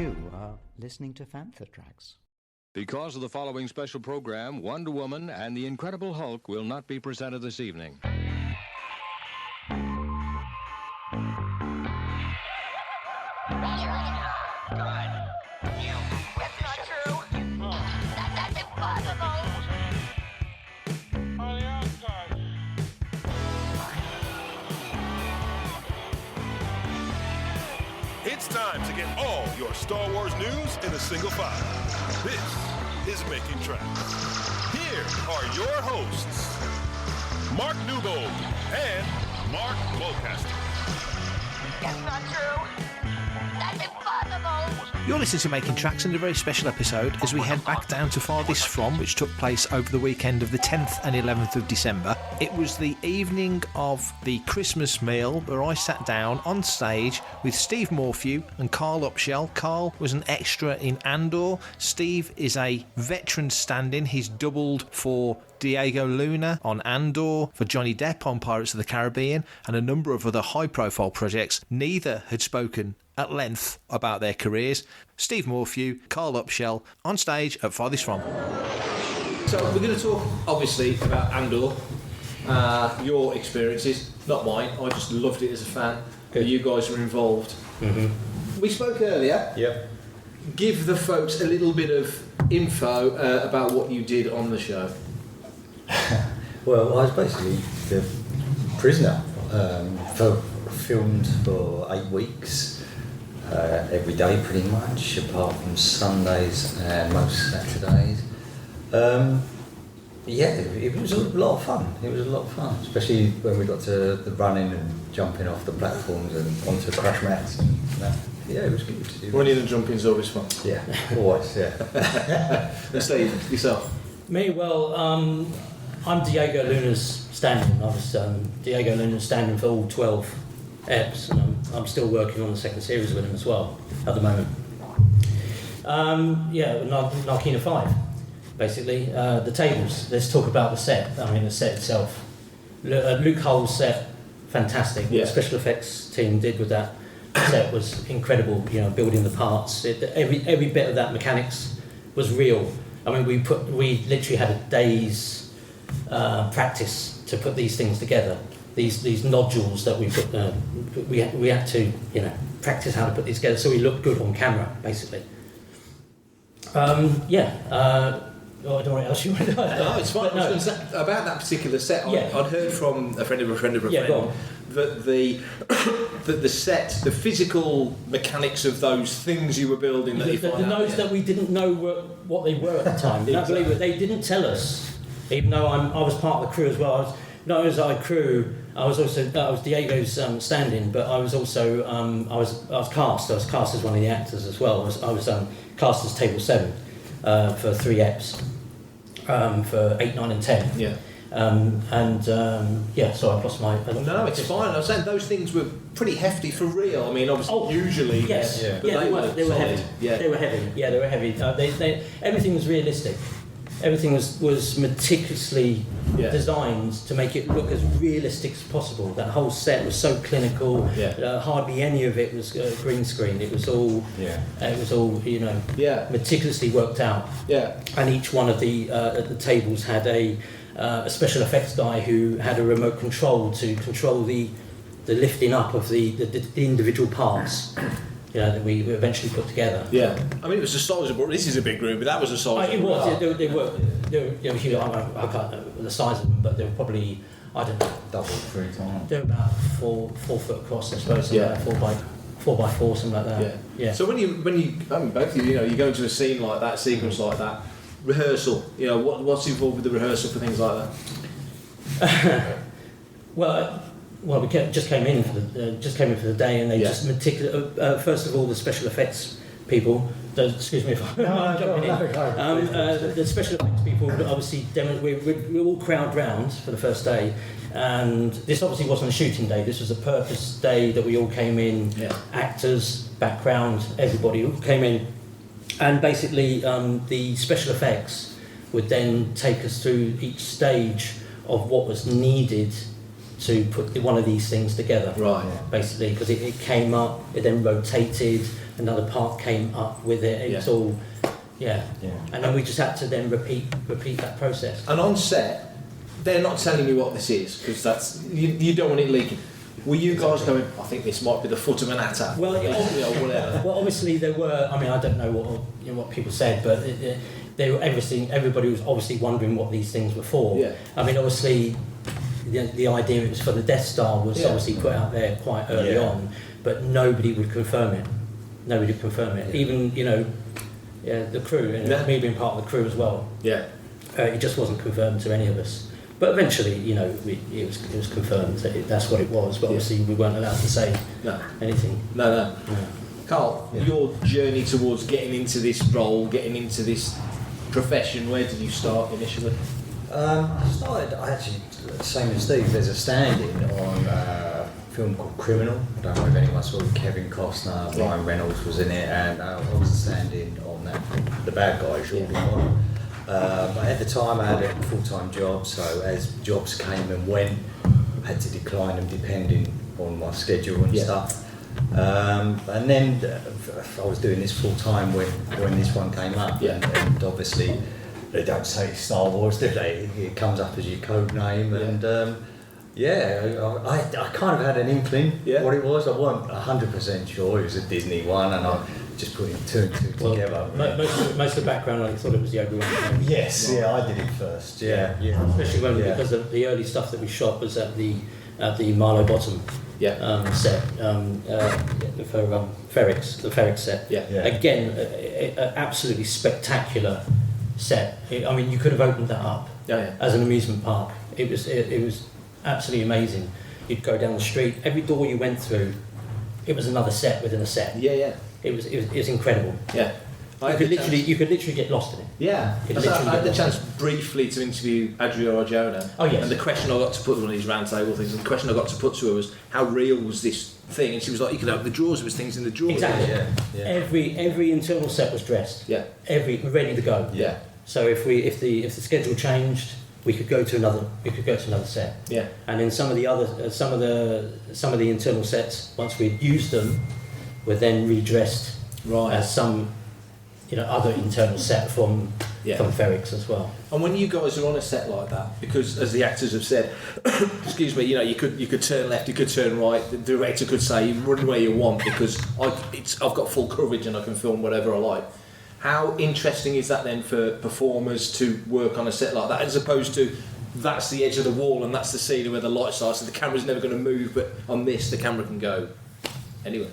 You are listening to Fantha Tracks. Because of the following special program, Wonder Woman and the Incredible Hulk will not be presented this evening. It's time to get all your Star Wars news in a single file. This is Making Tracks. Here are your hosts, Mark Newbold and Mark Mulcaster. It's not true. That's impossible. You're listening to Making Tracks and a very special episode as we head back down to Farthest From, which took place over the weekend of the 10th and 11th of December. It was the evening of the Christmas meal where I sat down on stage with Steve Morphew and Carl Upshell. Carl was an extra in Andor. Steve is a veteran stand-in. He's doubled for Diego Luna on Andor, for Johnny Depp on Pirates of the Caribbean, and a number of other high-profile projects. Neither had spoken at length about their careers. Steve Morphew, Carl Upshell, on stage at Farthest From. So we're going to talk, obviously, about Andor, your experiences, not mine. I just loved it as a fan. Good. You guys were involved. Mm-hmm. We spoke earlier. Yep. Give the folks a little bit of info about what you did on the show. Well, I was basically the prisoner. Filmed for 8 weeks. Every day pretty much, apart from Sundays and most Saturdays. It was a lot of fun. It was a lot of fun, especially when we got to the running and jumping off the platforms and onto crash mats. And that. Yeah, it was good. Running and jumping's always fun. Yeah, always, yeah. Steve, yourself? Me, well, I'm Diego Luna's stand-in. I was Diego Luna's stand-in for all 12 eps, and I'm still working on the second series with him as well at the moment. Narkina 5, basically. The tables, let's talk about the set. I mean, the set itself. Luke Hull's set, fantastic. What the special effects team did with that set was incredible, building the parts. Every bit of that mechanics was real. I mean, we literally had a day's practice to put these things together. These nodules that we put, we had to, practice how to put these together so we looked good on camera, basically. I don't know what else you want to know. No, it's fine. I was going to say, about that particular set, I'd heard from a friend of a friend of a friend that the set, the physical mechanics of those things you were building, that we didn't know what they were at the time. Exactly. They didn't tell us, even though I was part of the crew as well. Not only was I crew, I was Diego's stand-in, but I was also I was cast. I was cast as one of the actors as well. I was cast as Table 7 for 3 eps for 8, 9, and 10. Yeah. So I've lost my. No, it's fine. I was saying those things were pretty hefty for real. I mean, obviously, usually. Yes. Yeah. They were heavy. Yeah. They were heavy. Yeah, they were heavy. Everything was realistic. Everything was meticulously designed to make it look as realistic as possible. That whole set was so clinical. Hardly any of it was green screen. It was all. Meticulously worked out. Yeah. And each one of the tables had a special effects guy who had a remote control to control the lifting up of the individual parts. That we eventually put together. Yeah, I mean it was a sizable. This is a big room, but that was a sizable. It was. They were huge. I can't know the size of them, but they were probably double, 3 times. They were about 4 foot across, I suppose. Like 4 by 4, something like that. Yeah. So when you both of you, you go into a scene like that, sequence like that, rehearsal. What's involved with the rehearsal for things like that? Well, we just came in for the day, and they just meticulous. First of all, the special effects people. Excuse me if I'm jumping in. The special effects people obviously we all crowd round for the first day, and this obviously wasn't a shooting day. This was a purpose day that we all came in. Yeah. Actors, background, everybody all came in, and basically the special effects would then take us through each stage of what was needed to put one of these things together. Right. Basically, because it came up, it then rotated, another part came up with it. It's all, and then we just had to then repeat that process. And on set, they're not telling you what this is because that's you don't want it leaking. Were you guys going, I think this might be the foot of an attack? Well, or whatever. Well, obviously there were. I mean, I don't know what people said, but they were everything. Everybody was obviously wondering what these things were for. Yeah. I mean, obviously, the idea it was for the Death Star was obviously put out there quite early on, but nobody would confirm it. Nobody would confirm it. Yeah. Even the crew, and me being part of the crew as well. Yeah. It just wasn't confirmed to any of us. But eventually, it was confirmed that that's what it was. But obviously, we weren't allowed to say anything. No. Carl, your journey towards getting into this role, getting into this profession, where did you start initially? I started, actually, same as Steve, there's a stand-in on a film called Criminal. I don't know if anyone saw it. Kevin Costner, Ryan Reynolds was in it, and I was a stand-in on that, the bad guy, Jean. But at the time I had a full-time job, so as jobs came and went, I had to decline them depending on my schedule and stuff. And then I was doing this full-time when this one came up, and obviously they don't say Star Wars, do they? It comes up as your code name, and I kind of had an inkling what it was. I wasn't 100% sure it was a Disney one, and I just putting two and two together. Most of the background, I thought it was the Obi-Wan film. Yes, I did it first. Especially because of the early stuff that we shot was at the Marlow Bottom set for Ferrex, the Ferrex set. Again, an absolutely spectacular set. I mean, you could have opened that up as an amusement park. It was absolutely amazing. You'd go down the street, every door you went through, it was another set within a set. It was incredible. Yeah. You could literally get lost in it. Yeah. I had the chance briefly to interview Adria Arjona. Oh, yes. And the question I got to put, one of these round table things, and the question I got to put to her was, how real was this thing? And she was like, you could open the drawers, there was things in the drawers. Exactly. Every internal set was dressed. Ready to go. So if the schedule changed, we could go to another set. And then some of the internal sets, once we'd used them, were then redressed as some other internal set from Ferrex as well. And when you guys are on a set like that, because as the actors have said, excuse me, you could turn left, you could turn right, the director could say you run where you want because I've got full coverage and I can film whatever I like. How interesting is that then for performers to work on a set like that, as opposed to that's the edge of the wall and that's the scene where the lights are, so the camera's never going to move, but on this the camera can go anyway.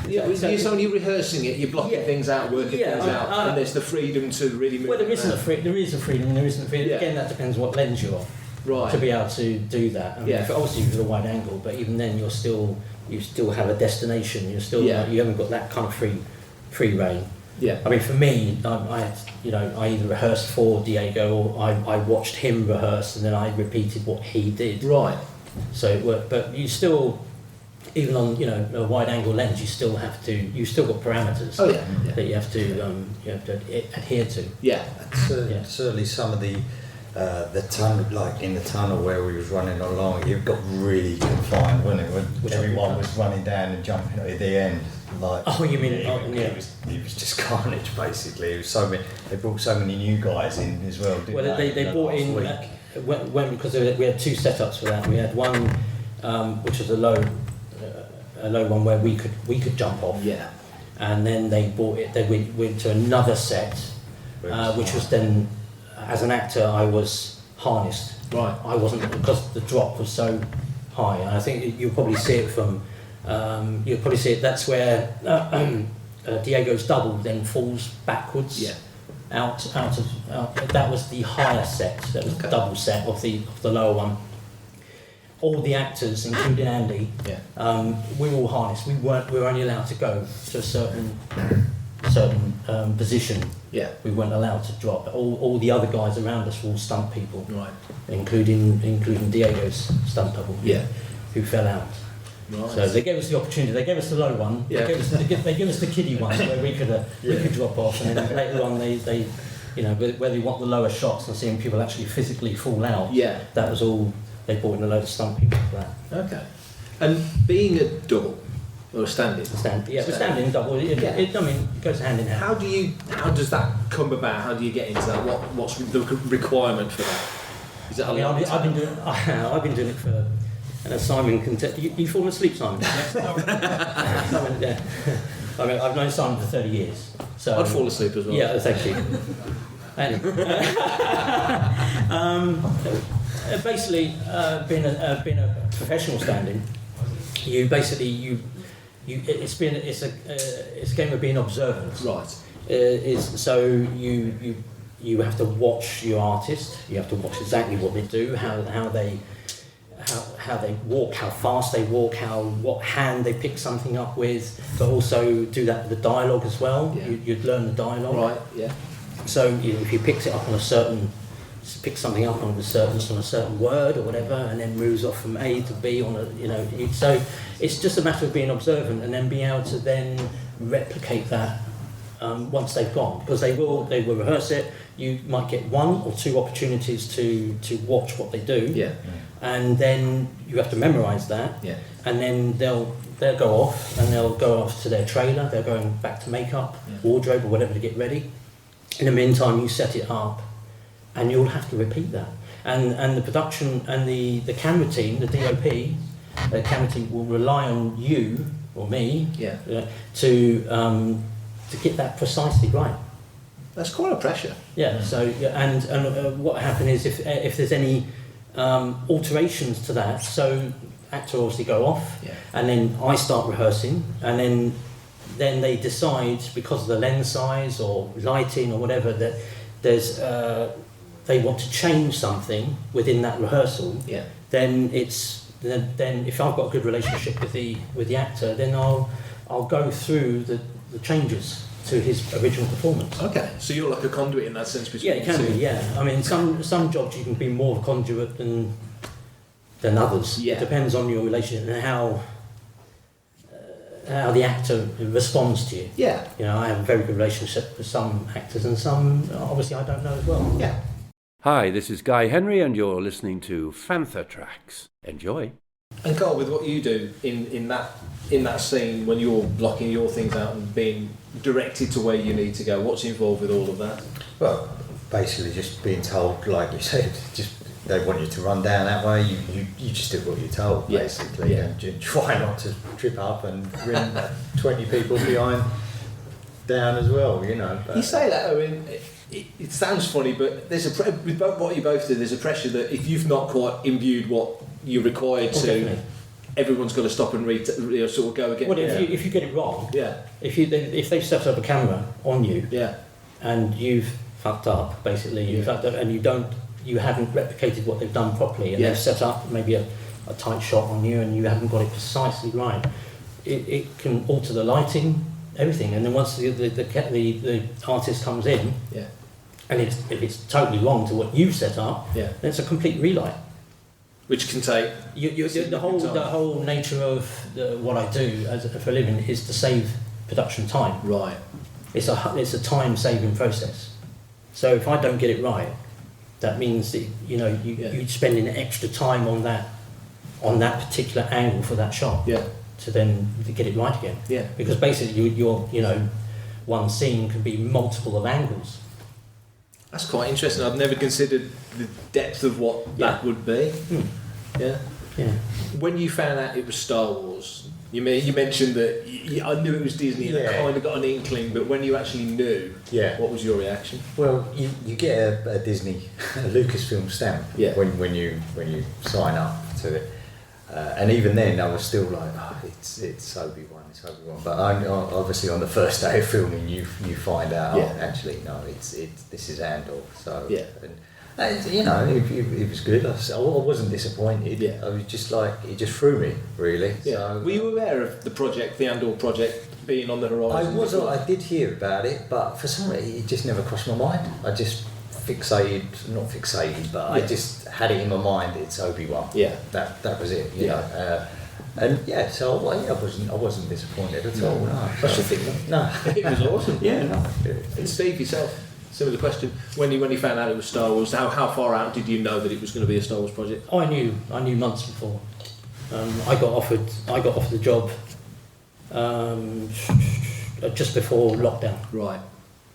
You're only rehearsing it, you're blocking things out, working things out, and there's the freedom to really move. Well, there is a freedom, and there isn't a freedom. Again, that depends what lens you're on, to be able to do that. I mean, obviously with a wide angle, but even then you still have a destination. You're still you haven't got that kind of free reign. I mean, for me, I either rehearsed for Diego or I watched him rehearse, and then I repeated what he did. Right. So it worked, but you still. Even on a wide angle lens, you've still got parameters that you have to adhere to. Certainly some of the tunnel, like in the tunnel where we was running along, it got really confined, wasn't it? When everyone was running down and jumping at the end. Like, it was just carnage basically. It was so many. They brought so many new guys in as well. Well, they brought in because we had two setups for that. We had one which was a low one where we could jump off. And then they bought it. They went to another set, which was then, as an actor, I was harnessed. Right. I wasn't, because the drop was so high. And I think you'll probably see it from. That's where Diego's double then falls backwards. Out. That was the higher set. That was the double set of the lower one. All the actors, including Andy, we were all harnessed. We were only allowed to go to a certain position. We weren't allowed to drop. All the other guys around us were all stunt people, right? Including Diego's stunt double, who fell out. Right. So they gave us the opportunity. They gave us the low one. They gave us the kiddie one where we could drop off, and then later on they You know, whether you want the lower shots and seeing people actually physically fall out. Yeah. That was all. They brought in a load of stunt people for that. Okay. And being a double or a standing. Standing double. I mean, it goes hand in hand. How does that come about? How do you get into that? What's the requirement for that? Is that I've been doing it for. And Simon can tell you fallen asleep, Simon. Simon, yeah. I mean, I've known Simon for 30 years. So I'd fall asleep as well. Yeah, thank you. Basically, being a professional standing, it's a game of being observant. Right. So you have to watch your artist. You have to watch exactly what they do, how they walk, how fast they walk, what hand they pick something up with, but also do that with the dialogue as well. Yeah. You'd learn the dialogue. Right. Yeah. So if he picks something up on a certain word or whatever, and then moves off from A to B so it's just a matter of being observant and then being able to then replicate that once they've gone, because they will rehearse it. You might get 1 or 2 opportunities to watch what they do. Yeah. And then you have to memorise that. Yeah. And then they'll go off and they'll go off to their trailer. They're going back to makeup, wardrobe, or whatever to get ready. In the meantime, you set it up, and you'll have to repeat that. And the production and the camera team, the DOP, the camera team will rely on you or me to get that precisely right. That's quite a pressure. Yeah. So and what happens is if there's any alterations to that, so actor obviously go off, and then I start rehearsing, and then they decide, because of the lens size or lighting or whatever, that there's they want to change something within that rehearsal. Yeah. Then if I've got a good relationship with the actor, then I'll go through the changes to his original performance. Okay, so you're like a conduit in that sense. Yeah, it can be. Yeah, I mean, some jobs you can be more of a conduit than others. Yeah. It depends on your relationship and how the actor responds to you. Yeah. You know, I have a very good relationship with some actors, and some obviously I don't know as well. Yeah. Hi, this is Guy Henry, and you're listening to Fantha Tracks. Enjoy. And Carl, with what you do in that scene when you're blocking your things out and being directed to where you need to go, what's involved with all of that? Well, basically just being told, like you said, just they want you to run down that way. You just do what you're told, basically, and try not to trip up and bring 20 people behind down as well. You know. But, you say that, I mean, it sounds funny, but there's with what you both do. There's a pressure that if you've not quite imbued what you're required to, definitely. Everyone's got to stop and sort of go again. Well, if you get it wrong, if they've set up a camera on you, and you've fucked up, basically, you fucked up, and you haven't replicated what they've done properly, and they've set up maybe a tight shot on you, and you haven't got it precisely right, it can alter the lighting, everything, and then once the artist comes in, and if it's totally wrong to what you've set up, then it's a complete relight. Which can take the whole nature of what I do for a living is to save production time. Right. It's a time saving process. So if I don't get it right, that means that you're spending extra time on that particular angle for that shot. Yeah. To then get it right again. Yeah. Because basically you're one scene can be multiple of angles. That's quite interesting. I've never considered the depth of what that would be. Yeah. When you found out it was Star Wars, you mentioned that I knew it was Disney and I kind of got an inkling, but when you actually knew, what was your reaction? Well, you get a Disney, a Lucasfilm stamp when you sign up to it. And even then, I was still like, it's Obi-Wan, But obviously, on the first day of filming, you find out, actually, no, this is Andor. So, and, it was good. I wasn't disappointed. Yeah. I was just like, it just threw me, really. Yeah. So, were you aware of the Andor project being on the horizon? I did hear about it, but for some reason, it just never crossed my mind. I just not fixated, but I just had it in my mind. It's Obi-Wan. Yeah, that was it. You know, and so I wasn't disappointed at all. No, I should think that. No, it was awesome. Yeah, no. And Steve, yourself. Similar question. When you found out it was Star Wars, how far out did you know that it was going to be a Star Wars project? I knew months before. I got offered the job just before lockdown. Right.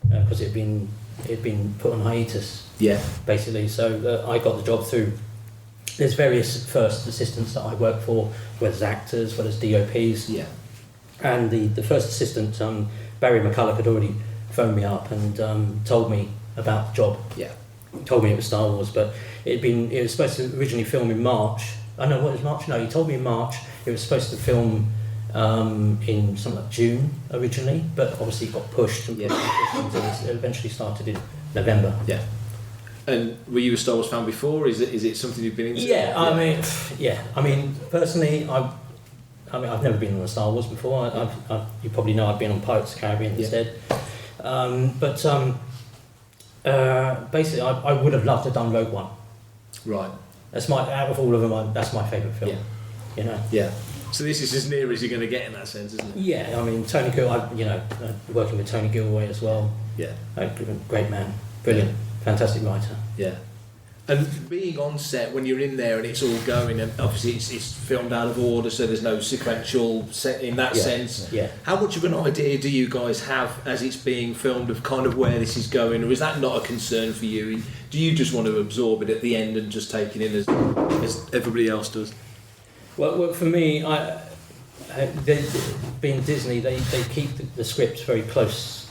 Because it'd been put on hiatus. Yeah. Basically, so I got the job through. There's various first assistants that I work for, whether it's actors, whether it's DOPs. Yeah. And the first assistant, Barry McCulloch, had already phoned me up and told me about the job. Yeah. Told me it was Star Wars, but it was supposed to originally film in March. I know what was March. No, he told me in March. It was supposed to film in something like June originally, but obviously it got pushed and it eventually started in November. Yeah. And were you a Star Wars fan before? Is it something you've been into? Yeah, I mean, personally, I've never been on a Star Wars before. You probably know I've been on Pirates of the Caribbean instead. Basically, I would have loved to have done Rogue One. Right. That's out of all of them, that's my favourite film. Yeah. You know. Yeah. So this is as near as you're going to get in that sense, isn't it? Yeah. I mean, Tony Gilroy. Working with Tony Gilroy as well. Yeah. Great man. Brilliant. Fantastic writer. Yeah. And being on set when you're in there and it's all going, and obviously it's filmed out of order, so there's no sequential set in that sense. Yeah. How much of an idea do you guys have as it's being filmed of kind of where this is going, or is that not a concern for you? Do you just want to absorb it at the end and just take it in as everybody else does? Well, for me, being Disney, they keep the scripts very close.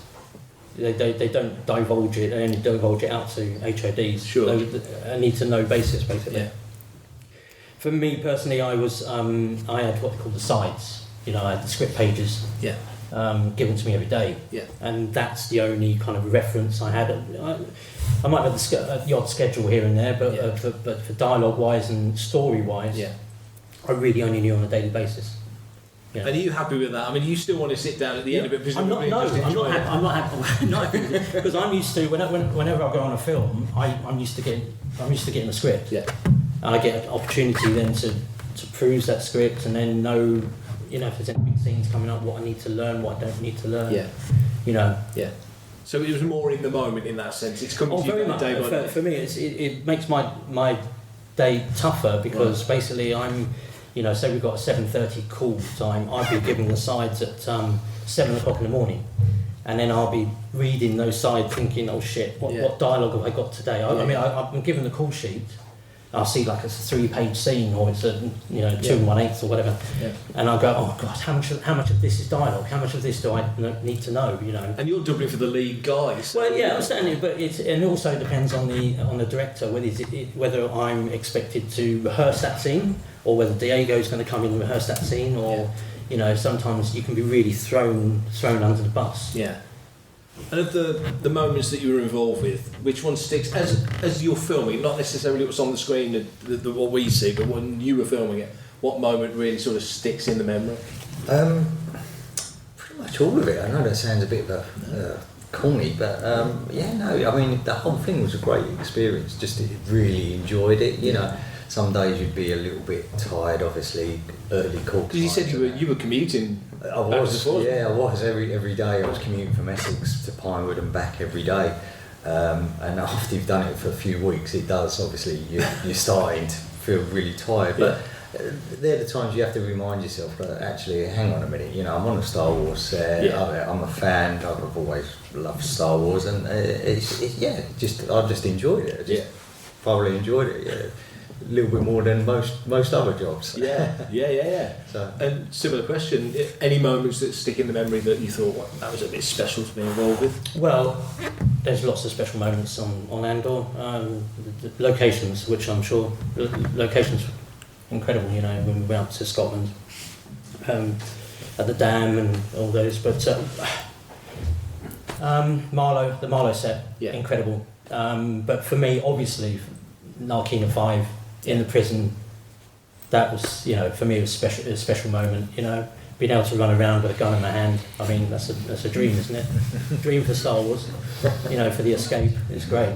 They don't divulge it. They only divulge it out to HODs. Sure. A need to know basis, basically. Yeah. For me personally, I had what they call the sides. I had the script pages. Yeah. Given to me every day. Yeah. And that's the only kind of reference I had. I might have the odd schedule here and there, but for dialogue wise and story wise, I really only knew on a daily basis. Yeah. And are you happy with that? I mean, you still want to sit down at the end of it, presumably? I'm not happy because I'm used to whenever I go on a film, I'm used to getting the script. Yeah. And I get an opportunity then to peruse that script and then know, if there's any big scenes coming up, what I need to learn, what I don't need to learn. Yeah. Yeah. So it was more in the moment in that sense. It's coming to you very much. day by day. For me, it makes my day tougher because basically I'm. Say we've got a 7:30 call time, I'll be giving the sides at 7 o'clock in the morning, and then I'll be reading those sides thinking, oh shit, what dialogue have I got today? I'm given the call sheet, I'll see like it's a 3-page scene or it's a 2 1/8 or whatever, and I'll go, oh god, how much of this is dialogue? How much of this do I need to know? And you're doubling for the lead guys. Well, yeah, understanding, but it also depends on the director whether I'm expected to rehearse that scene, or whether Diego's going to come in and rehearse that scene, or sometimes you can be really thrown under the bus. Yeah. And of the moments that you were involved with, which one sticks as you're filming? Not necessarily what's on the screen, what we see, but when you were filming it, what moment really sort of sticks in the memory? Pretty much all of it. I know that sounds a bit corny, but I mean the whole thing was a great experience. Just really enjoyed it. Some days you'd be a little bit tired, obviously, early call. Because you said you were commuting. I was. I was every day. I was commuting from Essex to Pinewood and back every day. And after you've done it for a few weeks, it does. Obviously, you're starting to feel really tired. But they're the times you have to remind yourself that actually, hang on a minute. I'm on a Star Wars set. I'm a fan. I've always loved Star Wars, and I just enjoyed it. I just thoroughly enjoyed it. Yeah. A little bit more than most other jobs. Yeah. So, and similar question: any moments that stick in the memory that you thought that was a bit special to be involved with? Well, there's lots of special moments on Andor. The locations, which I'm sure locations incredible. When we went up to Scotland, at the dam and all those. But the Marlow set, incredible. But for me, obviously, Narkina 5. In the prison, that was, for me, it was a special moment. Being able to run around with a gun in my hand. I mean, that's a dream, isn't it? Dream for Star Wars. For the escape, it's great.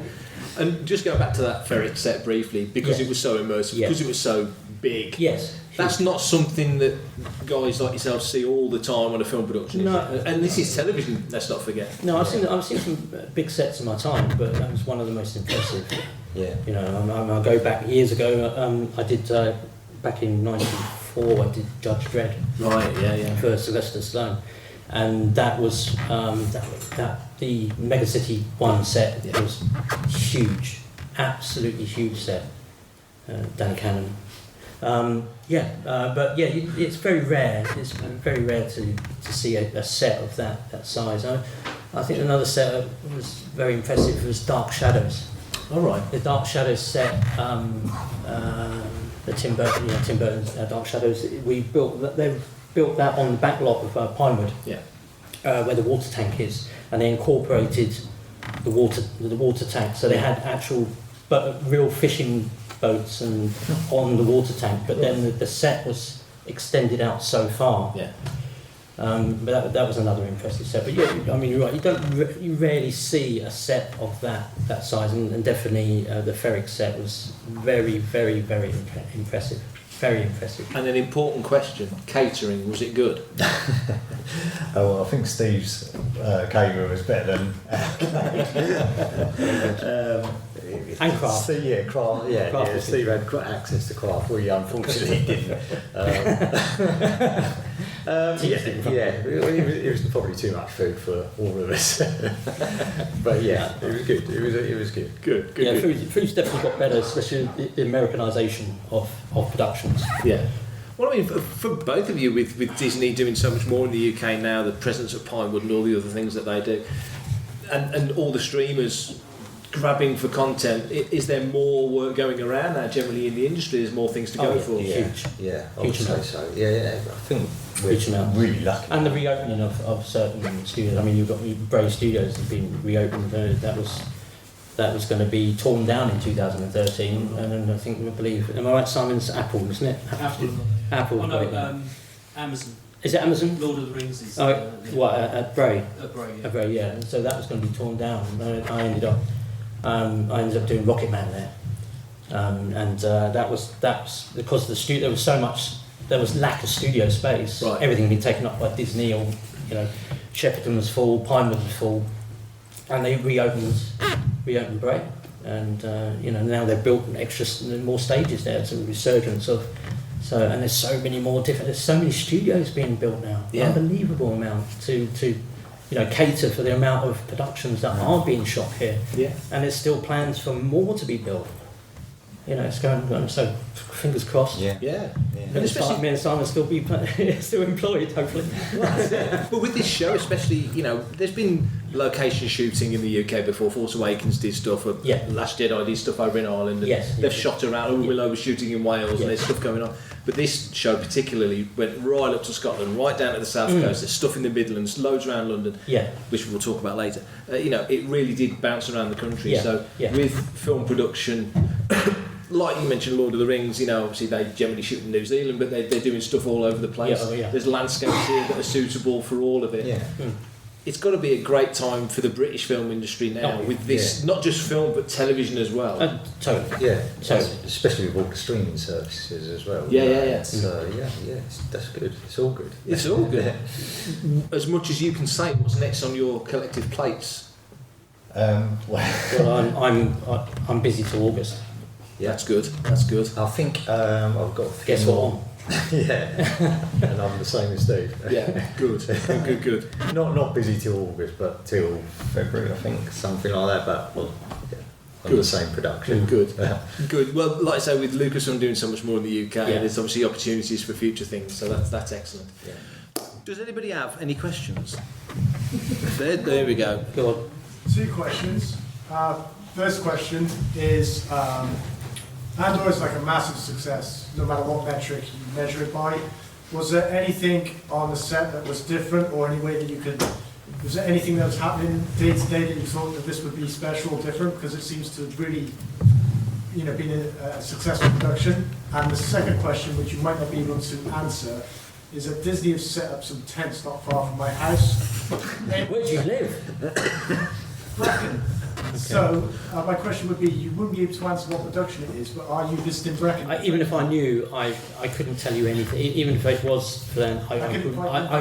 And just go back to that ferret set briefly, because it was so immersive, because it was so big. Yes. That's not something that guys like yourself see all the time on a film production. No. And this is television. Let's not forget. No, I've seen some big sets in my time, but that was one of the most impressive. Yeah. You know, I go back years ago. I did back in '94. I did Judge Dredd. Right. Yeah. For Sylvester Stallone, and that was the Mega City 1 set was huge, absolutely huge set. Danny Cannon. It's very rare. It's very rare to see a set of that size. I think another set that was very impressive was Dark Shadows. All right. The Dark Shadows set, the Tim Burton's Dark Shadows. They built that on the back lot of Pinewood, where the water tank is, and they incorporated the water tank. So they had actual, real fishing boats and on the water tank, but then the set was extended out so far. Yeah. But that was another impressive set. But yeah, I mean, you're right. You rarely see a set of that size, and definitely the Ferric set was very, very, very impressive. Very impressive. And an important question: catering, was it good? I think Steve's catering was better than. And Craft. Craft. Yeah. Steve had access to Craft. We unfortunately didn't. It was probably too much food for all of us. But yeah, it was good. It was good. Good. Yeah, food's definitely got better, especially the Americanisation of productions. Yeah. Well, I mean, for both of you, with Disney doing so much more in the UK now, the presence of Pinewood and all the other things that they do, and all the streamers grabbing for content, is there more work going around now generally in the industry? There's more things to go for? Huge. Yeah, I would say so. Yeah, I think we're Huge amount. really lucky. And the reopening of certain studios. I mean, you've got Bray Studios have been reopened. That was going to be torn down in 2013, and I believe, am I right, Simon's Apple, isn't it? Apple. Amazon. Is it Amazon? Lord of the Rings is. At Bray? At Bray, yeah. At Bray, yeah. And so that was going to be torn down. I ended up doing Rocket Man there, and that was because of the studio. There was lack of studio space. Right. Everything had been taken up by Disney, or Shepperton was full, Pinewood was full, and they reopened Bray, and now they've built more stages there. It's a resurgence of. So, and there's so many more different. There's so many studios being built now. Yeah. Unbelievable amount to cater for the amount of productions that are being shot here. Yeah. And there's still plans for more to be built. It's going. So, fingers crossed. Yeah. And especially me and Simon still employed, hopefully. But with this show, especially, there's been location shooting in the UK before. Force Awakens did stuff. Last Jedi did stuff over in Ireland. And they've shot around. Willow was shooting in Wales, and there's stuff going on. But this show particularly went right up to Scotland, right down to the south coast. There's stuff in the Midlands, loads around London, which we'll talk about later. It really did bounce around the country. With film production. Like you mentioned, Lord of the Rings, obviously they generally shoot in New Zealand, but they're doing stuff all over the place. There's landscapes here that are suitable for all of it. Yeah. It's got to be a great time for the British film industry now, with this, not just film, but television as well. Totally. Yeah, especially with all the streaming services as well. Yeah. So, that's good. It's all good. It's all good. As much as you can say, what's next on your collective plates? Well, I'm busy till August. Yeah, that's good. I think I've got. Guess what? And I'm the same as Steve. Yeah, good. Not busy till August, but till February, I think, something like that. But on the same production. Good. Well, like I say, with Lucasfilm doing so much more in the UK, there's obviously opportunities for future things. So that's excellent. Yeah. Does anybody have any questions? There we go. Go on. 2 questions. First question is. Andor is like a massive success, no matter what metric you measure it by. Was there anything on the set that was different, or any way that you could? Was there anything that was happening day to day that you thought that this would be special or different? Because it seems to have really, been a successful production. And the second question, which you might not be able to answer, is that Disney have set up some tents not far from my house. Where do you live? Bracken. So, my question would be, you wouldn't be able to answer what production it is, but are you visiting Brecon? Even if I knew, I couldn't tell you anything. Even if it was for them, I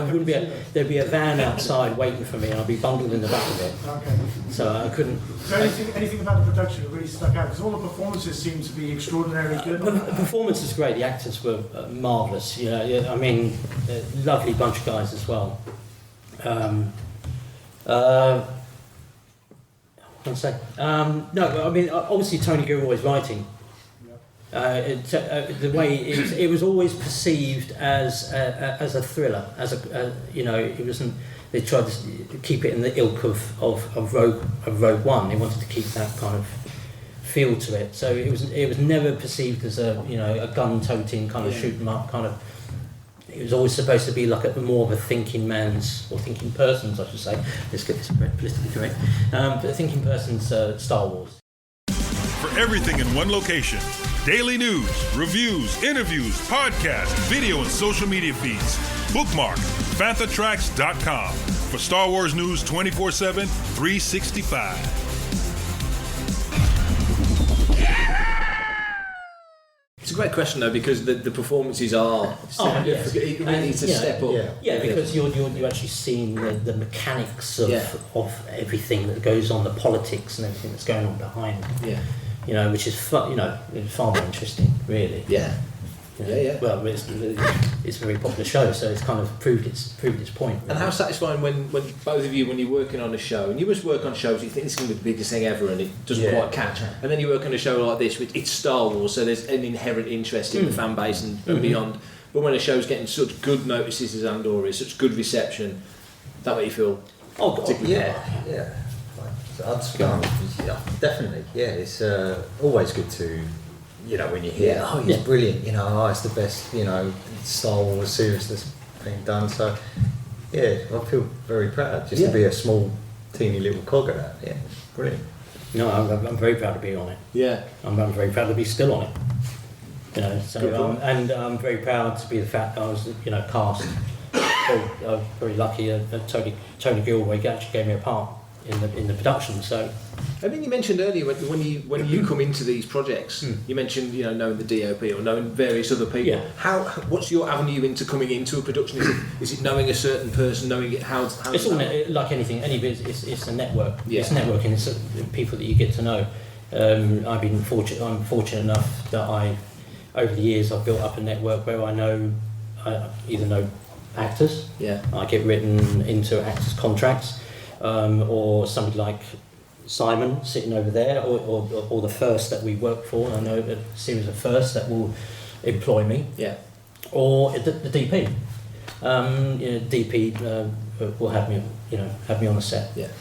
wouldn't be. There'd be a van outside waiting for me, and I'd be bundled in the back of it. Okay. So I couldn't. So anything about the production that really stuck out? Because all the performances seem to be extraordinarily good. The performance was great. The actors were marvellous. You know, I mean, lovely bunch of guys as well. No, I mean, obviously Tony Gilroy's writing. The way it was always perceived as a thriller, it wasn't. They tried to keep it in the ilk of Rogue One. They wanted to keep that kind of feel to it. So it was never perceived as a gun-toting kind of shoot 'em up kind of. It was always supposed to be like more of a thinking man's, or thinking person's, I should say. Let's get this politically correct. But a thinking person's Star Wars. For everything in one location, daily news, reviews, interviews, podcasts, video, and social media feeds, bookmark FanthaTracks.com for Star Wars news 24/7, 365. It's a great question though, because the performances are it really needs to step up. Yeah, because you're actually seeing the mechanics of everything that goes on, the politics and everything that's going on behind. Yeah. Which is far more interesting, really. Yeah. Yeah. Well, it's a very popular show, so it's kind of proved its point. Really. And how satisfying when both of you, when you're working on a show, and you must work on shows, you think this is going to be the biggest thing ever, and it doesn't quite catch. And then you work on a show like this, which it's Star Wars, so there's an inherent interest in the fan base and beyond. But when a show's getting such good notices as Andor is, such good reception, that way you feel. Oh God, yeah. Definitely. Yeah, it's always good to. When you hear, he's brilliant, it's the best, Star Wars series that's been done. So, I feel very proud just to be a small, teeny little cog of that. Yeah, brilliant. No, I'm very proud to be on it. Yeah. I'm very proud to be still on it. And I'm very proud to be the fact that I was, cast. I'm very lucky that Tony Gilroy actually gave me a part in the production. So. I mean, you mentioned earlier when you come into these projects, you mentioned knowing the DOP or knowing various other people. Yeah. What's your avenue into coming into a production? Is it knowing a certain person, knowing it how? It's all like anything. Any business, it's a network. Yeah. It's networking. It's people that you get to know. I'm fortunate enough that over the years I've built up a network where I either know actors. Yeah. I get written into actors' contracts, or somebody like Simon sitting over there, or the First that we work for. I know a series of First that will employ me. Yeah. Or the DP. DP will have me on the set. Yeah.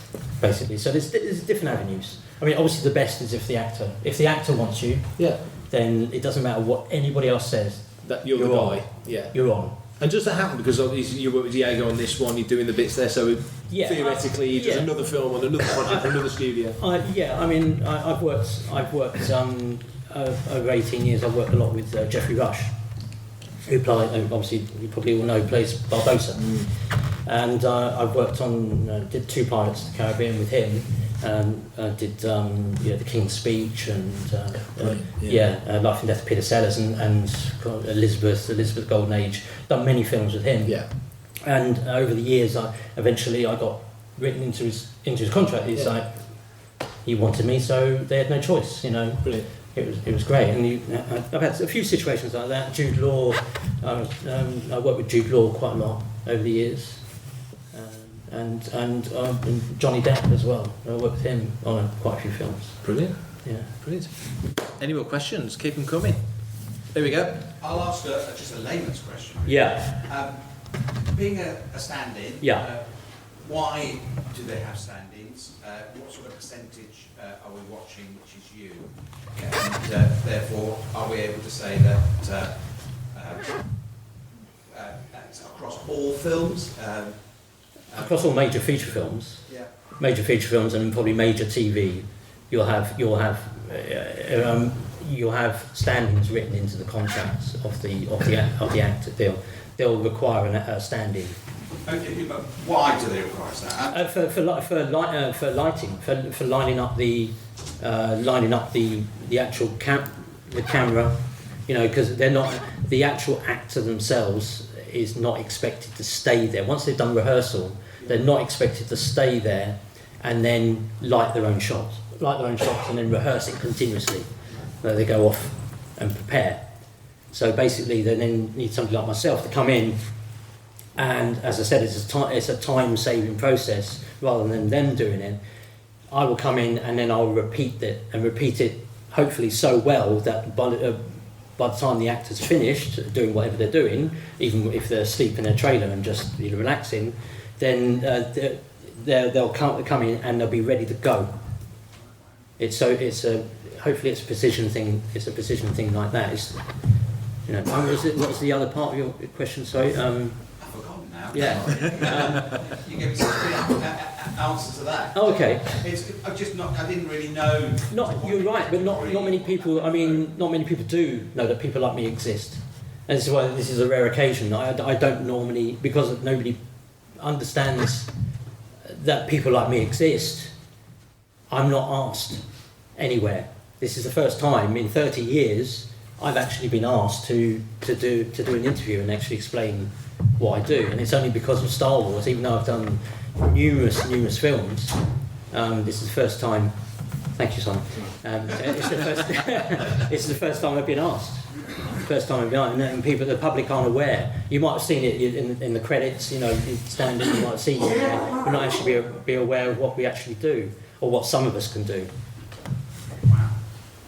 Basically, so there's different avenues. I mean, obviously the best is if the actor wants you. Yeah. Then it doesn't matter what anybody else says. That you're the guy. Yeah. You're on. And does that happen because you work with Diego on this one, you're doing the bits there, so theoretically he does another film on another project for another studio? I mean, I've worked over 18 years. I've worked a lot with Jeffrey Rush, who obviously you probably all know plays Barbossa, and I've worked on did 2 Pirates of the Caribbean with him. Did the King's Speech and Life and Death of Peter Sellers and Elizabeth Golden Age. Done many films with him. Yeah. And over the years, I got written into his contract. He's like, he wanted me, so they had no choice. Brilliant. It was great. And I've had a few situations like that. Jude Law, I worked with Jude Law quite a lot over the years. And Johnny Depp as well. I worked with him on quite a few films. Brilliant. Yeah. Brilliant. Any more questions? Keep them coming. There we go. I'll ask just a layman's question. Yeah. Being a stand-in, why do they have stand-ins? What sort of percentage are we watching which is you? And therefore, are we able to say that that's across all films? Across all major feature films, and probably major TV, you'll have stand-ins written into the contracts of the actor. They'll require a stand-in Okay, but why do they require that? For lighting, for lining up the actual the camera, because they're not, the actual actor themselves is not expected to stay there. Once they've done rehearsal, they're not expected to stay there and then light their own shots and then rehearse it continuously. They go off and prepare. So basically they then need somebody like myself to come in, and as I said, it's a time-saving process rather than them doing it. I will come in and then I'll repeat it hopefully so well that by the time the actor's finished doing whatever they're doing, even if they're asleep in their trailer and just relaxing, then they'll come in and they'll be ready to go. Hopefully it's a precision thing. It's a precision thing like that. What was the other part of your question? Sorry. I've forgotten now. Yeah. You gave me such an answer to that. Oh, okay. I didn't really know. You're right, but not many people. I mean, not many people do know that people like me exist, and this is why this is a rare occasion. I don't normally, because nobody understands that people like me exist. I'm not asked anywhere. This is the first time in 30 years I've actually been asked to do an interview and actually explain what I do, and it's only because of Star Wars. Even though I've done numerous films, this is the first time. Thank you, Simon. It's the first time I've been asked. First time I've been asked, and the public aren't aware. You might have seen it in the credits. Standing, you might have seen it. You're not actually be aware of what we actually do or what some of us can do.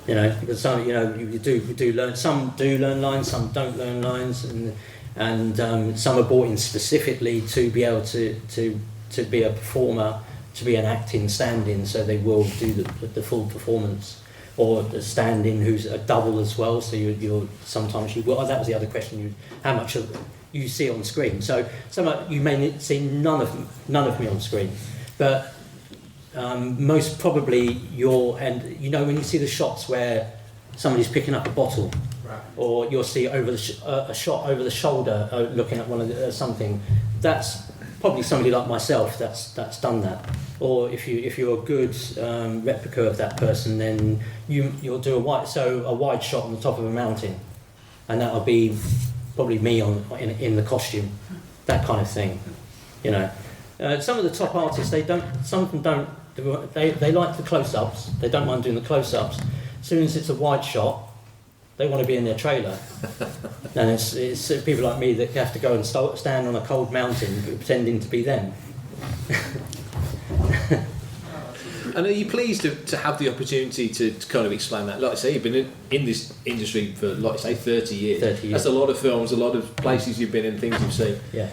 Because some, you do learn. Some do learn lines, some don't learn lines, and some are brought in specifically to be able to be a performer, to be an acting stand-in, so they will do the full performance, or the stand-in who's a double as well. So you're sometimes that was the other question. How much of you see on screen? So you may see none of me on screen, but. Most probably when you see the shots where somebody's picking up a bottle, right, or you'll see a shot over the shoulder looking at one of something, that's probably somebody like myself that's done that. Or if you're a good replica of that person, then you'll do a wide shot on the top of a mountain, and that'll be probably me in the costume, that kind of thing. Some of the top artists, some of them don't. They like the close-ups. They don't mind doing the close-ups. As soon as it's a wide shot, they want to be in their trailer. And it's people like me that have to go and stand on a cold mountain pretending to be them. And are you pleased to have the opportunity to kind of explain that? Like I say, you've been in this industry for, like I say, 30 years. 30 years. That's a lot of films, a lot of places you've been in, things you've seen. Yeah.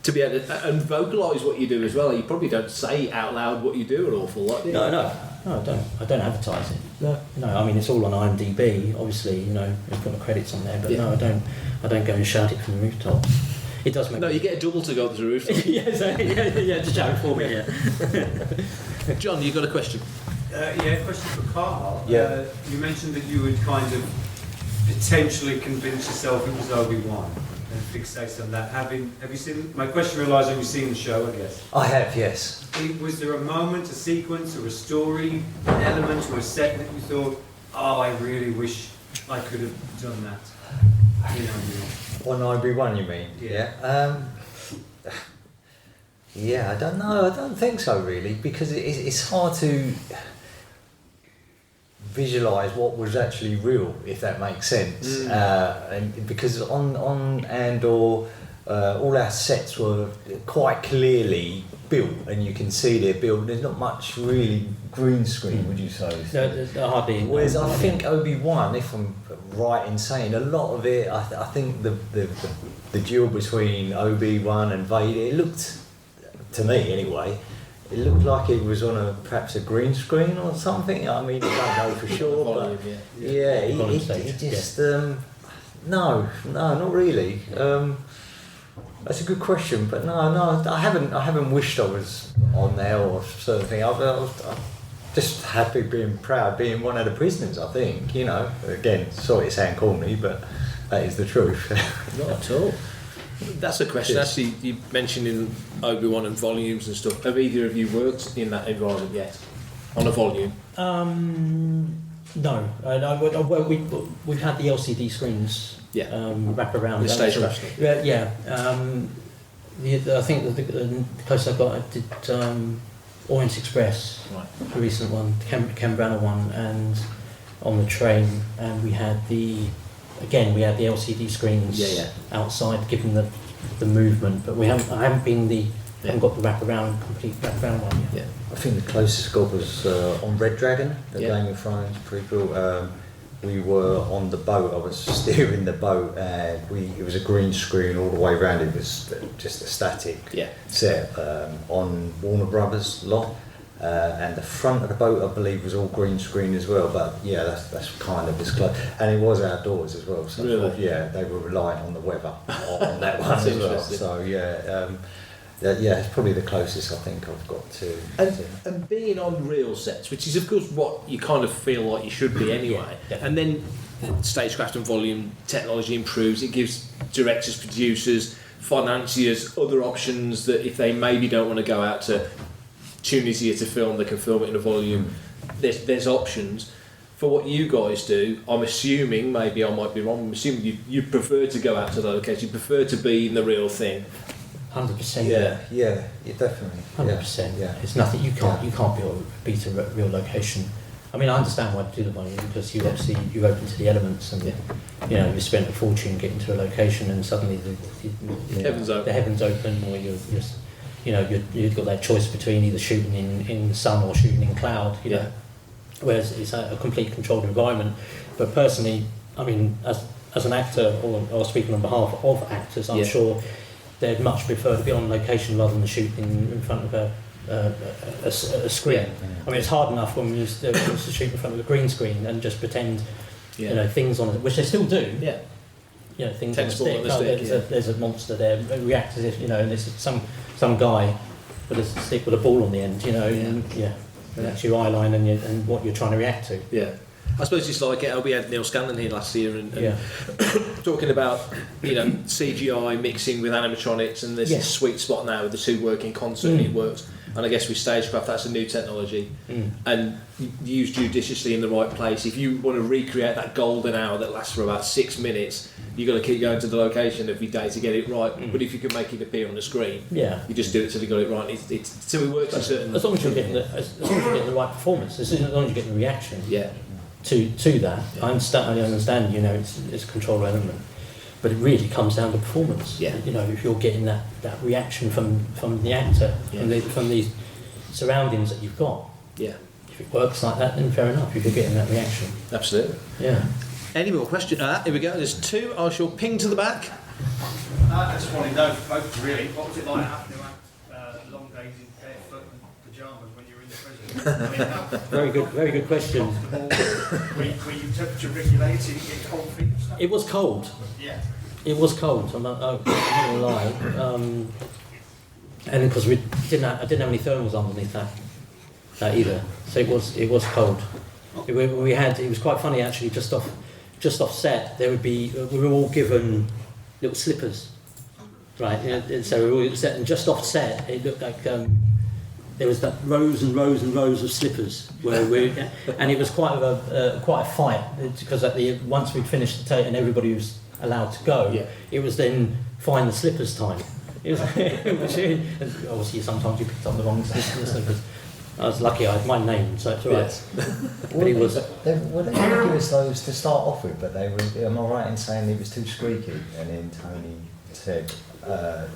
To be able to and vocalise what you do as well. You probably don't say out loud what you do an awful lot, do you? No, I don't. I don't advertise it. No. I mean, it's all on IMDb. Obviously, there's got the credits on there. But no, I don't go and shout it from the rooftops. It does make. No, you get a double to go to the rooftop. yeah, to shout it for me. Yeah. John, you got a question? A question for Carl. Yeah. You mentioned that you would kind of potentially convince yourself it was Obi-Wan. And fixate on that. Have you seen? My question relies on you seen the show, I guess. I have, yes. Was there a moment, a sequence, or a story, an element, or a set that you thought, "Oh, I really wish I could have done that"? On Obi-Wan, you mean? Yeah. I don't know. I don't think so, really, because it's hard to visualise what was actually real, if that makes sense. And because on Andor, all our sets were quite clearly built, and you can see they're built. There's not much really green screen, would you say? No, hardly. Whereas I think Obi-Wan, if I'm right in saying, a lot of it, I think the duel between Obi-Wan and Vader, it looked, to me anyway, it looked like it was on perhaps a green screen or something. I mean, I don't know for sure, but it just no, not really. That's a good question, but no, I haven't wished I was on there or certain thing. I'm just happy being proud, being one of the prisoners. I think, again, sorry to sound corny, but that is the truth. Not at all. That's a question. Actually, you mentioned in Obi-Wan and volumes and stuff. Have either of you worked in that environment yet? On a volume? No. Well, we've had the LCD screens wrap around. The stagecraft. Yeah. I think the closest I got, I did Orient Express, the recent one, Ken Branagh one, and on the train, and we had the LCD screens outside, giving the movement, but I haven't got the complete wraparound one yet. I think the closest got was on Red Dragon, the Game of Thrones prequel. We were on the boat. I was steering the boat, and it was a green screen all the way around. It was just a static set on Warner Brothers lot, and the front of the boat, I believe, was all green screen as well. But yeah, that's kind of as close, and it was outdoors as well. So really? they were relying on the weather on that one as well. So it's probably the closest I think I've got to. And being on real sets, which is of course what you kind of feel like you should be anyway, and then stagecraft and volume technology improves, it gives directors, producers, financiers other options that if they maybe don't want to go out to Tunisia to film, they can film it in a volume. There's options. For what you guys do, I'm assuming, maybe I might be wrong, I'm assuming you prefer to go out to the location, you prefer to be in the real thing. 100%. Yeah, definitely. 100%. Yeah. It's nothing. You can't beat a real location. I mean, I understand why to do the volume, because you're open to the elements, and you spent a fortune getting to a location, and suddenly the heavens open, or you've got that choice between either shooting in the sun or shooting in cloud. Whereas it's a complete controlled environment. But personally, I mean, as an actor, or speaking on behalf of actors, I'm sure they'd much prefer to be on location rather than shooting in front of a screen. I mean, it's hard enough when we used to shoot in front of a green screen and just pretend, things on it, which they still do. Things on the stick. There's a monster there. React as if and it's some guy with a stick with a ball on the end. And that's your eye line and what you're trying to react to. Yeah. I suppose it's like we had Neil Scanlon here last year and talking about CGI mixing with animatronics, and there's this sweet spot now with the two working in concert and it works. And I guess with stagecraft that's a new technology and used judiciously in the right place. If you want to recreate that golden hour that lasts for about 6 minutes, you've got to keep going to the location every day to get it right. But if you can make it appear on the screen, you just do it till you got it right. So it works in certain. As long as you're getting the right performance, as long as you're getting the reaction. To that, I understand. It's a control element, but it really comes down to performance. If you're getting that reaction from the actor, from the surroundings that you've got. If it works like that, then fair enough. If you're getting that reaction. Absolutely. Yeah. Any more questions? Here we go. There's two. I shall ping to the back. I just want to know, folks, really, what was it like having to have long days in barefoot and pyjamas when you were in the prison? Very good question. Were you temperature regulated? Did you get cold feet and stuff? It was cold. Yeah. It was cold. I'm not going to lie. And because I didn't have any thermals underneath that either, so it was cold. It was quite funny actually. Just off set, we were all given little slippers, right? So we were all set, and just off set, it looked like. There was that rows and rows and rows of slippers and it was quite a fight because once we'd finished the take and everybody was allowed to go, it was then find the slippers time. It was obviously sometimes you picked up the wrong slippers. I was lucky I had my name, so it's all right. But it was. They were give us those to start off with, but they were. Am I right in saying it was too squeaky? And then Tony said.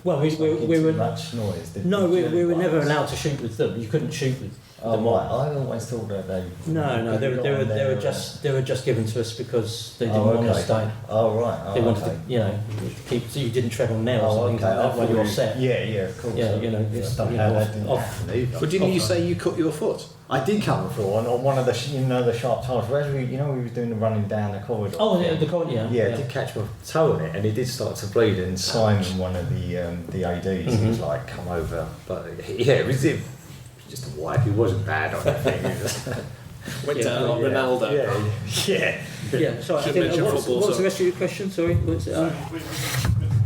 Well, we were much noise. No, we were never allowed to shoot with them. You couldn't shoot with. Oh right, I always thought that they. No, they were just given to us because they didn't want to stay. Oh right. They wanted to, keep so you didn't tread on nails or things like that when you were set. Yeah, of course. But didn't you say you cut your foot? I did cut my foot on one of the sharp tiles. Whereas we were doing the running down the corridor. Oh, the corridor. Yeah, I did catch my toe on it, and it did start to bleed. And Simon, one of the ADs, he was like, "Come over," but it was just a wipe. He wasn't bad on anything. Went down like Ronaldo. Yeah. So I think what was the rest of your question? Sorry. With the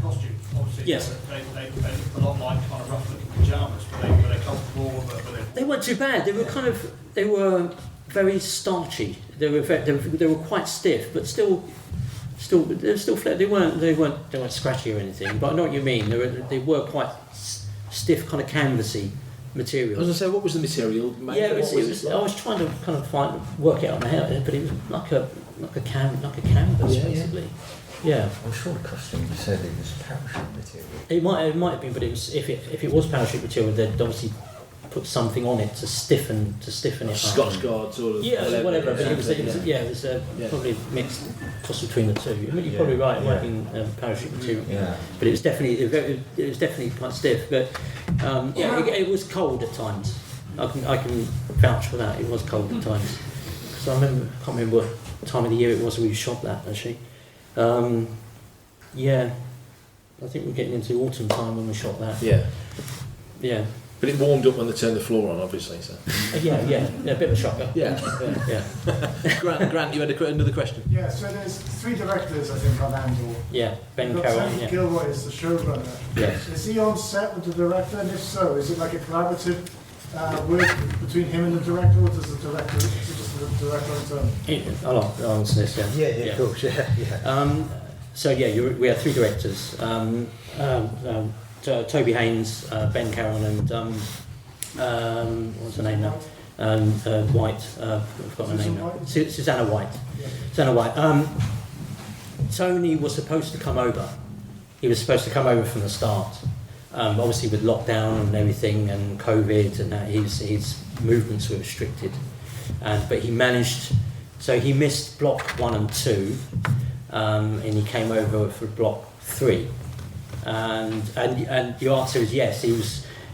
costume, obviously Yes. They looked a lot like kind of rough-looking pyjamas. Were they comfortable? They weren't too bad. They were very starchy. They were quite stiff, but still flat. They weren't scratchy or anything. But I know what you mean. They were quite stiff, kind of canvasy material. I was going to say, what was the material made? Yeah, it was. I was trying to kind of work it out in my head, but it was like a canvas, basically. Yeah. I'm sure the costume you said it was parachute material. It might have been, but it was if it was parachute material, they'd obviously put something on it to stiffen it. Scotch Guard sort of. Yeah, whatever. But it was probably a mixed toss between the two. I mean, you're probably right. It might have been parachute material. Yeah. But it was definitely quite stiff. But it was cold at times. I can vouch for that. It was cold at times. Because I can't remember what time of the year it was we shot that actually. I think we're getting into autumn time when we shot that. Yeah. But it warmed up when they turned the floor on, obviously. So. Yeah, a bit of a shocker. Yeah. Grant, you had another question. Yeah, so there's 3 directors, I think, on Andor. Yeah, Ben Carroll. Tony Gilroy is the showrunner. Yes. Is he on set with the director? And if so, is it like a collaborative work between him and the director, or does the director, is it just the director on his own? I'll answer this. Yeah, of course. Yeah. We had 3 directors. Toby Haynes, Ben Carroll, and what's her name now? White. I've forgotten her name now. Susanna White. Susanna White. Tony was supposed to come over. He was supposed to come over from the start. Obviously, with lockdown and everything, and COVID, and that, his movements were restricted. But he managed. So he missed block 1 and 2, and he came over for block 3. And the answer is yes.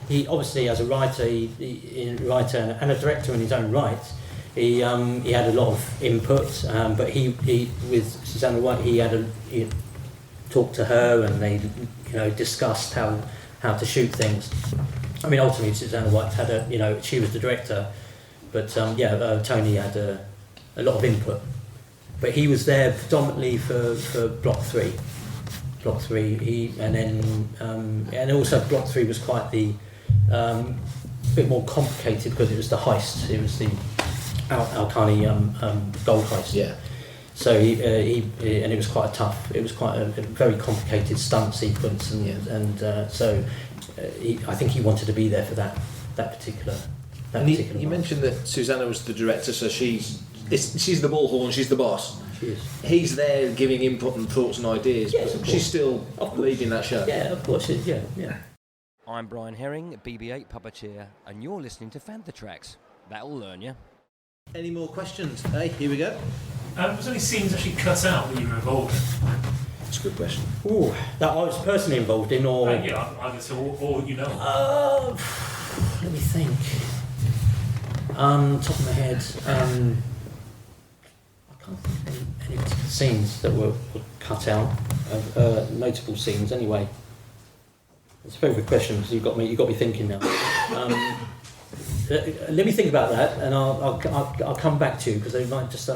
He obviously, as a writer, and a director in his own right, he had a lot of input. But he with Susanna White, he talked to her, and they discussed how to shoot things. I mean, ultimately, Susanna White had she was the director, but Tony had a lot of input. But he was there predominantly for block 3. Block 3, and also Block 3 was quite the bit more complicated because it was the heist. It was the Al-Khani gold heist. Yeah. So he and it was quite tough. It was quite a very complicated stunt sequence, I think he wanted to be there for that particular. You mentioned that Susanna was the director, so she's the bullhorn, she's the boss. She is. He's there giving input and thoughts and ideas, but she's still leading that show. Yeah, of course, yeah. I'm Brian Herring, BB-8 puppeteer, and you're listening to Fantha Tracks. That'll learn you. Any more questions? Hey, here we go. Was there any scenes actually cut out that you were involved in? That's a good question. Ooh, that I was personally involved in, or either so, or Let me think. Top of my head, I can't think of any particular scenes that were cut out. Notable scenes, anyway. It's a very good question because you got me thinking now. Let me think about that, and I'll come back to you because they might just a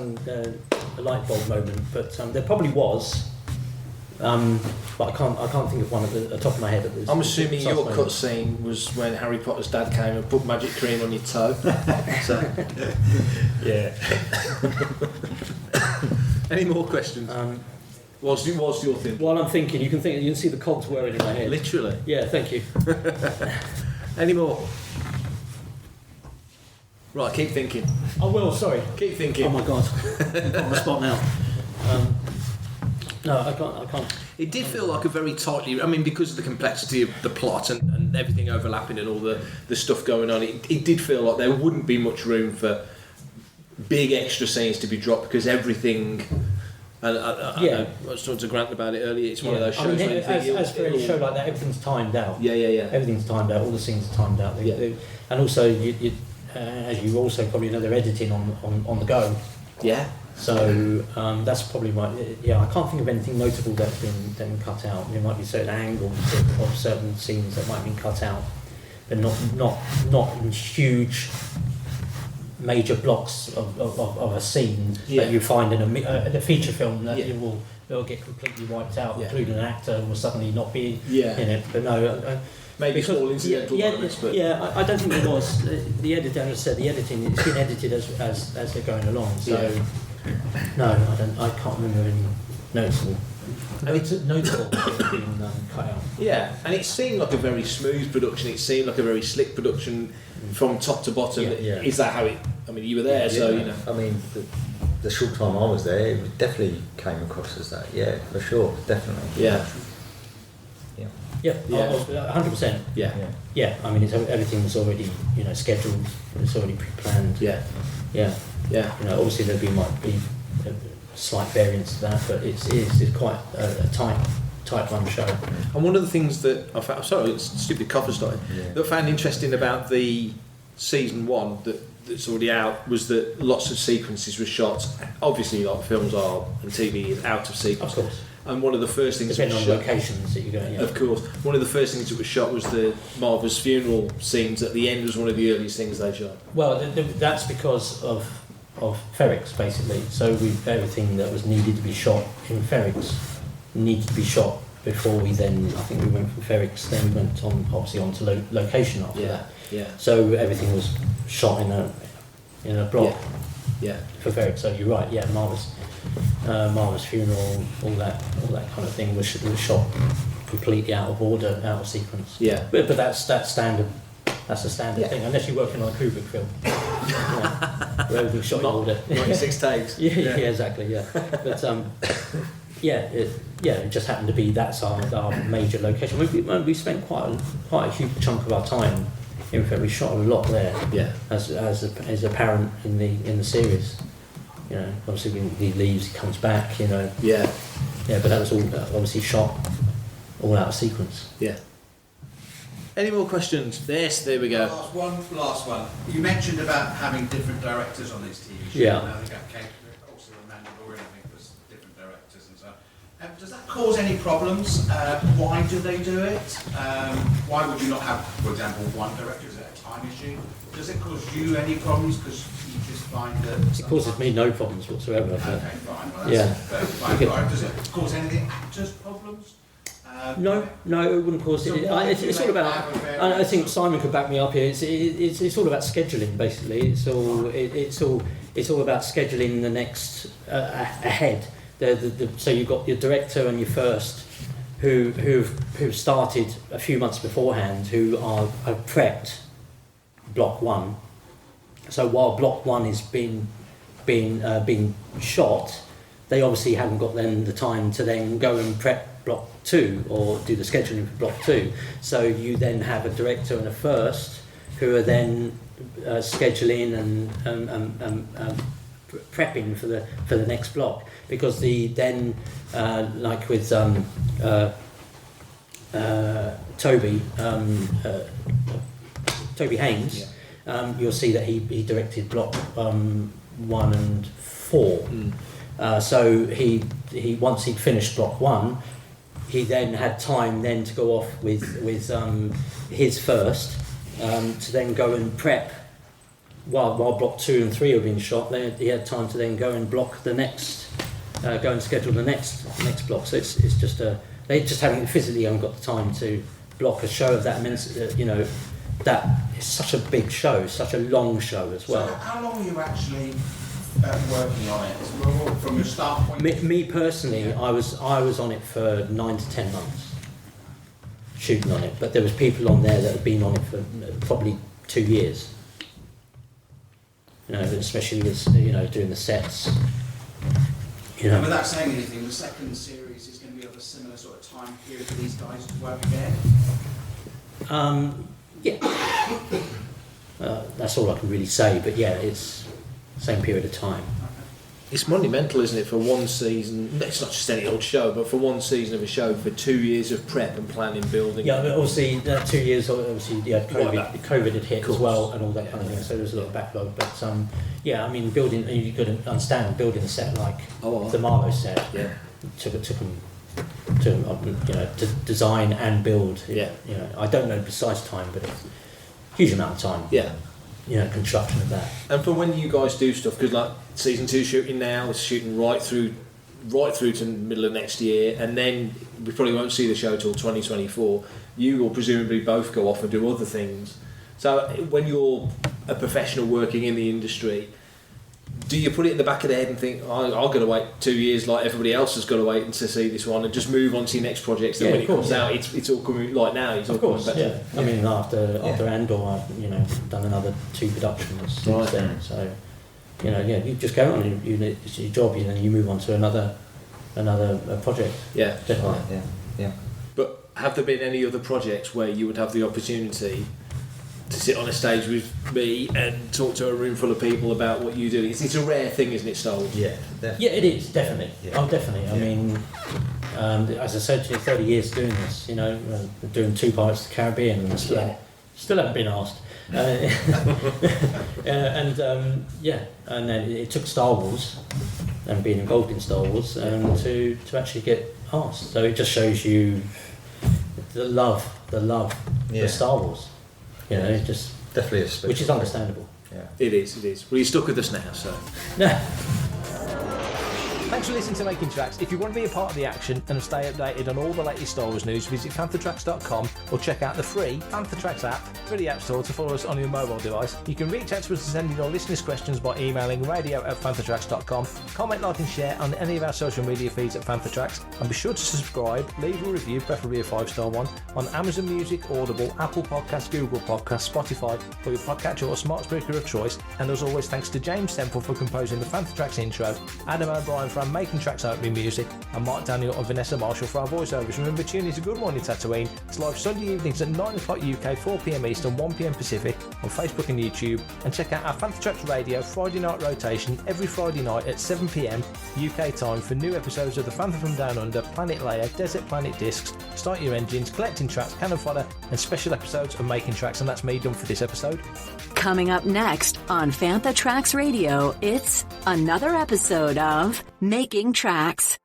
light bulb moment. But there probably was, but I can't think of one at the top of my head. I'm assuming your cut scene was when Harry Potter's dad came and put magic cream on your toe. So, yeah. Any more questions? Whilst you're thinking. While I'm thinking, you can see the cogs whirring in my head. Literally. Yeah, thank you. Any more? Right, keep thinking. I will, sorry. Keep thinking. Oh my God. I'm on the spot now. No, I can't. It did feel like a very tightly... I mean, because of the complexity of the plot and everything overlapping and all the stuff going on, it did feel like there wouldn't be much room for big extra scenes to be dropped because everything... I was talking to Grant about it earlier. It's one of those shows where you think... As for a show like that, everything's timed out. Yeah. Everything's timed out. All the scenes are timed out. And also, as you also probably know, they're editing on the go. Yeah. So that's probably my... Yeah, I can't think of anything notable that's been cut out. There might be certain angles of certain scenes that might have been cut out, but not in huge... major blocks of a scene that you find in a feature film that they'll get completely wiped out, including an actor will suddenly not be in it. But no, maybe small incidental moments. But I don't think it was the editing. As I said, the editing it's been edited as they're going along. So no, I can't remember any noticeable. Notable being cut out. Yeah, and it seemed like a very smooth production. It seemed like a very slick production from top to bottom. Is that how it? I mean, you were there, so you know. I mean, the short time I was there, it definitely came across as that. Yeah, for sure, definitely. Yeah. 100%. Yeah. I mean, everything was already scheduled. It's already pre-planned. Yeah. Obviously there might be slight variance to that, but it's quite a tight run show. And one of the things that I found, sorry, it's stupid cough started, that I found interesting about the season 1 that's already out was that lots of sequences were shot, obviously like films are and TV is out of sequence. Of course. And one of the first things depending that on locations that you're going. Of course. One of the first things that was shot was the Marva's funeral scenes at the end was one of the earliest things they shot. Well, that's because of Ferrix, basically. So everything that was needed to be shot in Ferrix needed to be shot before we then, I think we went from Ferrix, then we went on to location after that. Yeah. So everything was shot in a block. Yeah. For Ferrix. So you're right. Yeah, Marva's funeral, all that kind of thing was shot completely out of order, out of sequence. Yeah. But that's standard. That's a standard thing, unless you're working on a Kubrick film. Where everything's shot in order. 96 takes. Yeah, exactly. Yeah, but it just happened to be that's our major location. We spent quite a huge chunk of our time. In fact, we shot a lot there. Yeah. As apparent in the series. Obviously when he leaves, he comes back. Yeah. Yeah, but that was all obviously shot all out of sequence. Yeah. Any more questions? Yes, there we go. Last one. You mentioned about having different directors on this TV show. Yeah. And I think that came also the Mandalorian, I think, was different directors and so on. Does that cause any problems? Why do they do it? Why would you not have, for example, one director? Is it a time issue? Does it cause you any problems? Because you just find that... It causes me no problems whatsoever. Okay, fine. Well, that's fine. Does it cause any actors problems? No, it wouldn't cause it. It's all about. I think Simon could back me up here. It's all about scheduling, basically. It's all about scheduling the next ahead. So you've got your director and your first, who've started a few months beforehand, who have prepped block 1. So while block 1 is being shot, they obviously haven't got then the time to then go and prep block 2 or do the scheduling for block 2. So you then have a director and a first who are then scheduling and prepping for the next block, because like with Toby Haynes, you'll see that he directed block 1 and 4. So he once he'd finished block 1, he then had time then to go off with his first to then go and prep while block 2 and 3 were being shot. Then he had time to then go and block the next, go and schedule the next block. So it's just they just physically haven't got the time to block a show of that immense. That is such a big show, such a long show as well. So how long are you actually working on it from your start point? Me personally, I was on it for 9 to 10 months shooting on it, but there was people on there that had been on it for probably 2 years. Especially with doing the sets. And without saying anything, the second series is going to be of a similar sort of time period for these guys to work again. That's all I can really say, but it's the same period of time. It's monumental, isn't it, for one season? It's not just any old show, but for one season of a show, for 2 years of prep and planning, building. Yeah, but obviously 2 years. Obviously, COVID had hit as well, and all that kind of thing. So there was a lot of backlog. But building. You got to understand, building a set like the Marlowe set. Yeah, took them to design and build. Yeah. I don't know the precise time, but it's a huge amount of time. Yeah. Construction of that. And for when you guys do stuff, because like season 2 shooting now, it's shooting right through right through to the middle of next year, and then we probably won't see the show till 2024. You will presumably both go off and do other things. So when you're a professional working in the industry, do you put it in the back of the head and think, I've got to wait 2 years like everybody else has got to wait to see this one, and just move on to your next projects? Then when it comes out, it's all coming like now. It's all coming better. I mean, after Andor, I've done another 2 productions since then. So you just go on. It's your job. You move on to another project. Yeah, definitely. Yeah. But have there been any other projects where you would have the opportunity to sit on a stage with me and talk to a room full of people about what you do? It's a rare thing, isn't it, Stoll? Yeah, definitely. Yeah, it is, definitely. Yeah. Oh, definitely. I mean, as I said to you, 30 years doing this, doing 2 Pirates of the Caribbean, and still haven't been asked. And then it took Star Wars and being involved in Star Wars to actually get asked. So it just shows you the love for Star Wars. It's just definitely a special, which is understandable. Yeah, it is. Well, you're stuck with us now, so. Thanks for listening to Making Tracks. If you want to be a part of the action and stay updated on all the latest Star Wars news, visit fanthatracks.com or check out the free Fantha Tracks app through the App Store to follow us on your mobile device. You can reach out to us and send in your listeners' questions by emailing radio@fanthatracks.com. Comment, like and share on any of our social media feeds at Fantha Tracks, and be sure to subscribe, leave a review, preferably a 5-star one, on Amazon Music, Audible, Apple Podcasts, Google Podcasts, Spotify, or your podcatcher or smart speaker of choice. And as always, thanks to James Semple for composing the Fantha Tracks intro, Adam O'Brien for our Making Tracks opening music, and Mark Daniel and Vanessa Marshall for our voiceovers. Remember, tune in to Good Morning Tatooine. It's live Sunday evenings at 9 o'clock UK, 4 PM Eastern, 1 PM Pacific on Facebook and YouTube. And check out our Fantha Tracks Radio Friday night rotation every Friday night at 7 PM UK time for new episodes of The Fantha from Down Under, Planet Leia, Desert Planet Discs, Start Your Engines, Collecting Tracks, Cannon Fodder, and special episodes of Making Tracks. And that's me done for this episode. Coming up next on Fantha Tracks Radio, it's another episode of Making Tracks.